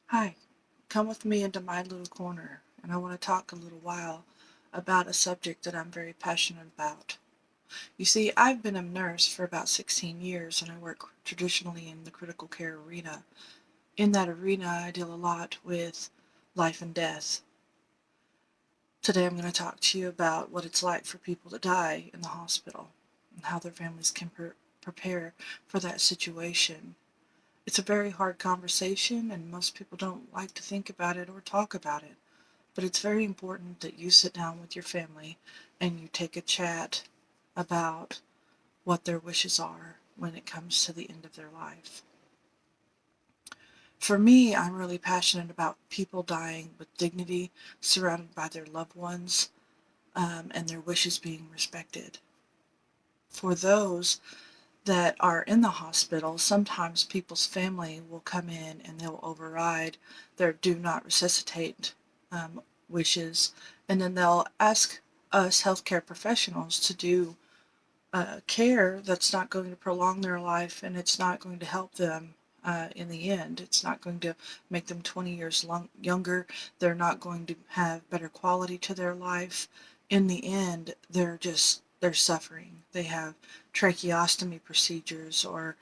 Hi, come with me into my little corner, and I want to talk a little while about a subject that I'm very passionate about. You see, I've been a nurse for about 16 years, and I work traditionally in the critical care arena. In that arena, I deal a lot with life and death. Today, I'm going to talk to you about what it's like for people to die in the hospital and how their families can prepare for that situation. It's a very hard conversation, and most people don't like to think about it or talk about it. But it's very important that you sit down with your family and you take a chat about what their wishes are when it comes to the end of their life. For me, I'm really passionate about people dying with dignity, surrounded by their loved ones, and their wishes being respected. For those that are in the hospital, sometimes people's family will come in and they'll override their do not resuscitate wishes, and then they'll ask us healthcare professionals to do care that's not going to prolong their life, and it's not going to help them in the end. It's not going to make them 20 years younger. They're not going to have better quality to their life. In the end, they're suffering. They have tracheostomy procedures or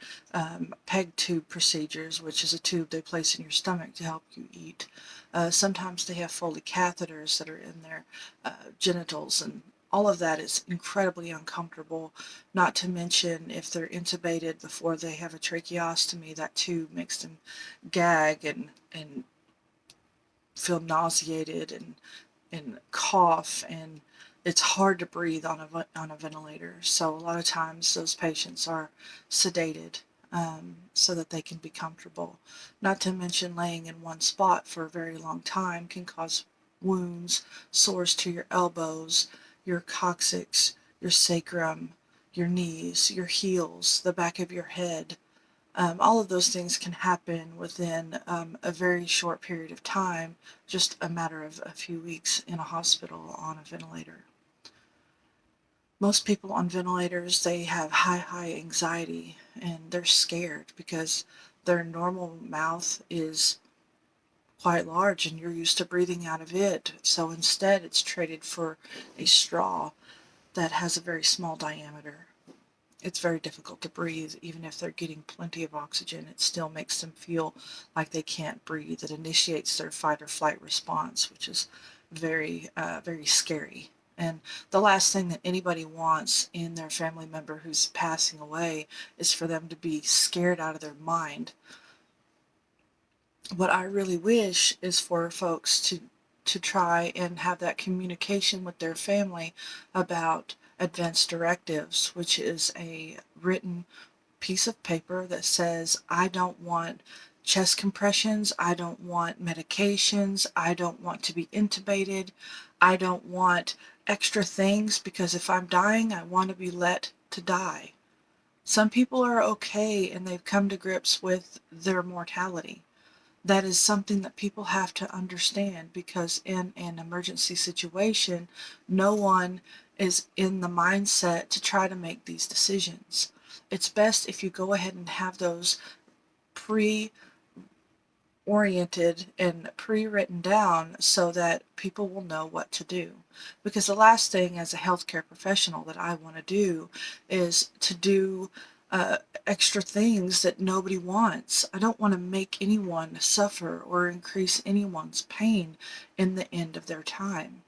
peg tube procedures, which is a tube they place in your stomach to help you eat. Sometimes they have Foley catheters that are in their genitals, and all of that is incredibly uncomfortable, not to mention if they're intubated before they have a tracheostomy, that tube makes them gag and feel nauseated and cough, and it's hard to breathe on a ventilator. So a lot of times those patients are sedated so that they can be comfortable. Not to mention laying in one spot for a very long time can cause wounds, sores to your elbows, your coccyx, your sacrum, your knees, your heels, the back of your head. All of those things can happen within a very short period of time, just a matter of a few weeks in a hospital on a ventilator. Most people on ventilators, they have high anxiety, and they're scared because their normal mouth is quite large and you're used to breathing out of it. So instead, it's traded for a straw that has a very small diameter. It's very difficult to breathe. Even if they're getting plenty of oxygen, it still makes them feel like they can't breathe. It initiates their fight or flight response, which is very scary. And the last thing that anybody wants in their family member who's passing away is for them to be scared out of their mind. What I really wish is for folks to try and have that communication with their family about advance directives, which is a written piece of paper that says, I don't want chest compressions, I don't want medications, I don't want to be intubated, I don't want extra things, because if I'm dying, I want to be let to die. Some people are okay and they've come to grips with their mortality. That is something that people have to understand, because in an emergency situation, no one is in the mindset to try to make these decisions. It's best if you go ahead and have those pre oriented and pre-written down so that people will know what to do. Because the last thing as a healthcare professional that I want to do is to do uh, extra things that nobody wants. I don't want to make anyone suffer or increase anyone's pain in the end of their time.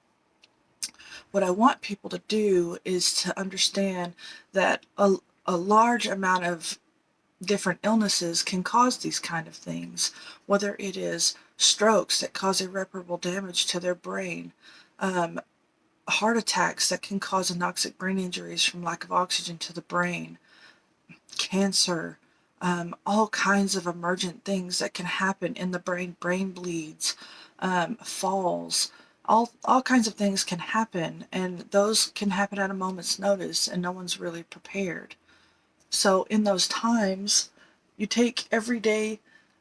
What I want people to do is to understand that a large amount of different illnesses can cause these kind of things, whether it is strokes that cause irreparable damage to their brain, um, heart attacks that can cause anoxic brain injuries from lack of oxygen to the brain, cancer, all kinds of emergent things that can happen in the brain bleeds, falls, all kinds of things can happen, and those can happen at a moment's notice, and no one's really prepared. So in those times, you take every day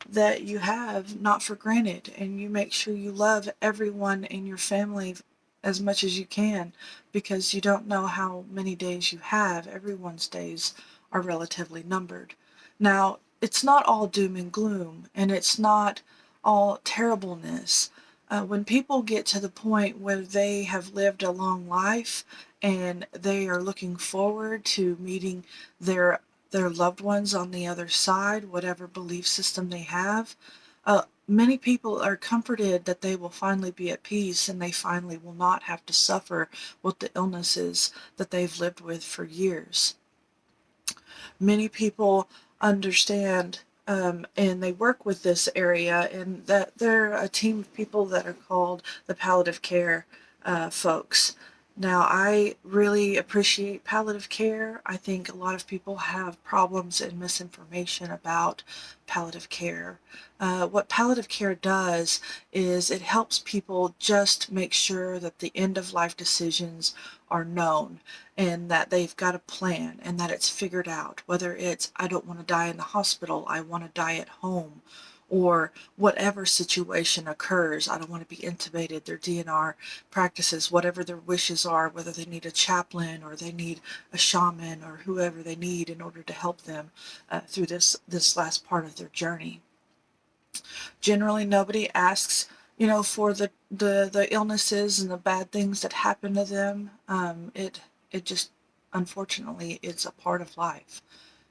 that you have not for granted, and you make sure you love everyone in your family as much as you can, because you don't know how many days you have. Everyone's days are relatively numbered. Now, it's not all doom and gloom, and it's not all terribleness. When people get to the point where they have lived a long life and they are looking forward to meeting their their loved ones on the other side, whatever belief system they have, many people are comforted that they will finally be at peace and they finally will not have to suffer with the illnesses that they've lived with for years. Many people understand, and they work with this area, and that they're a team of people that are called the palliative care folks. Now, I really appreciate palliative care. I think a lot of people have problems and misinformation about palliative care. What palliative care does is it helps people just make sure that the end of life decisions are known and that they've got a plan and that it's figured out, whether it's I don't want to die in the hospital, I want to die at home, or whatever situation occurs, I don't want to be intubated, their DNR practices, whatever their wishes are, whether they need a chaplain or they need a shaman or whoever they need in order to help them through this last part of their journey. Generally, nobody asks, for the illnesses and the bad things that happen to them. It just, unfortunately, it's a part of life,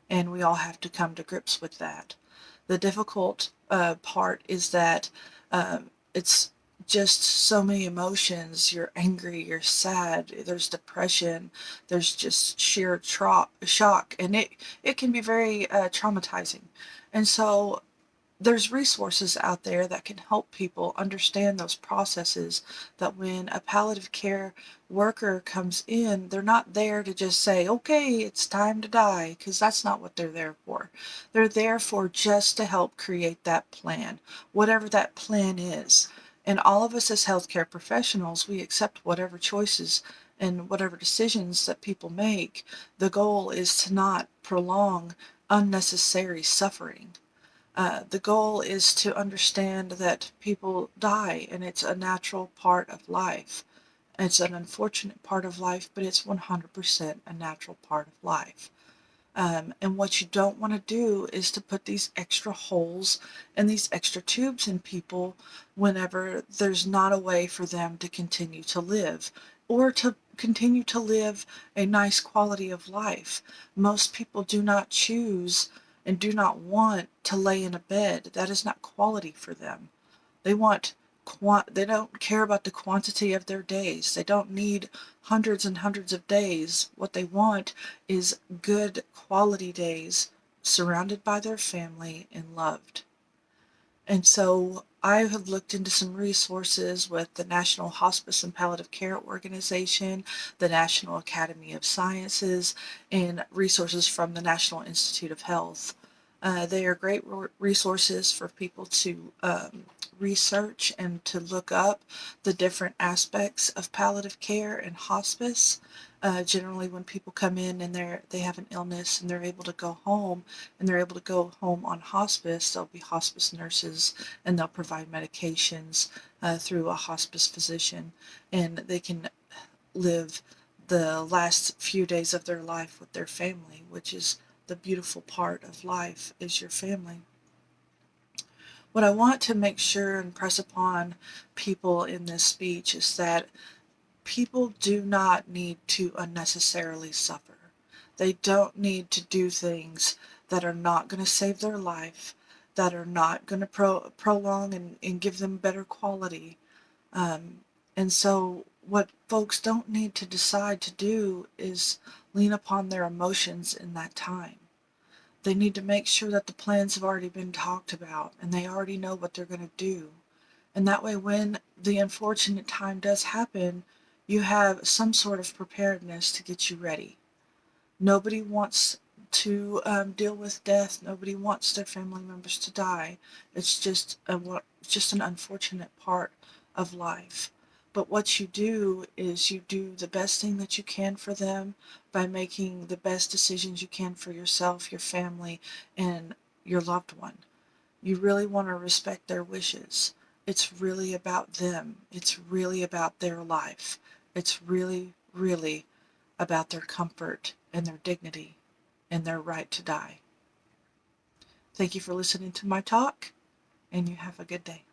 and we all have to come to grips with that. The difficult part is that it's just so many emotions. You're angry, you're sad, there's depression, there's just sheer shock, and it can be very traumatizing. And so there's resources out there that can help people understand those processes, that when a palliative care worker comes in, they're not there to just say, okay, it's time to die, because that's not what they're there for. They're there for just to help create that plan, whatever that plan is. And all of us as healthcare professionals, we accept whatever choices and whatever decisions that people make. The goal is to not prolong unnecessary suffering. The goal is to understand that people die and it's a natural part of life. It's an unfortunate part of life, but it's 100% a natural part of life. And what you don't want to do is to put these extra holes and these extra tubes in people whenever there's not a way for them to continue to live or to continue to live a nice quality of life. Most people do not choose and do not want to lay in a bed. That is not quality for them. They want they don't care about the quantity of their days. They don't need hundreds and hundreds of days. What they want is good quality days surrounded by their family and loved. And so I have looked into some resources with the National Hospice and Palliative Care Organization, the National Academy of Sciences, and resources from the National Institute of Health. They are great resources for people to research and to look up the different aspects of palliative care and hospice. Generally, when people come in and they have an illness and they're able to go home, and they're able to go home on hospice, there'll be hospice nurses and they'll provide medications through a hospice physician, and they can live the last few days of their life with their family, which is the beautiful part of life, is your family. What I want to make sure and press upon people in this speech is that people do not need to unnecessarily suffer. They don't need to do things that are not going to save their life, that are not going to prolong and give them better quality. And so what folks don't need to decide to do is lean upon their emotions in that time. They need to make sure that the plans have already been talked about and they already know what they're going to do. And that way, when the unfortunate time does happen, you have some sort of preparedness to get you ready. Nobody wants to deal with death. Nobody wants their family members to die. It's just an unfortunate part of life. But what you do is you do the best thing that you can for them by making the best decisions you can for yourself, your family, and your loved one. You really want to respect their wishes. It's really about them. It's really about their life. It's really, really about their comfort and their dignity and their right to die. Thank you for listening to my talk, and you have a good day.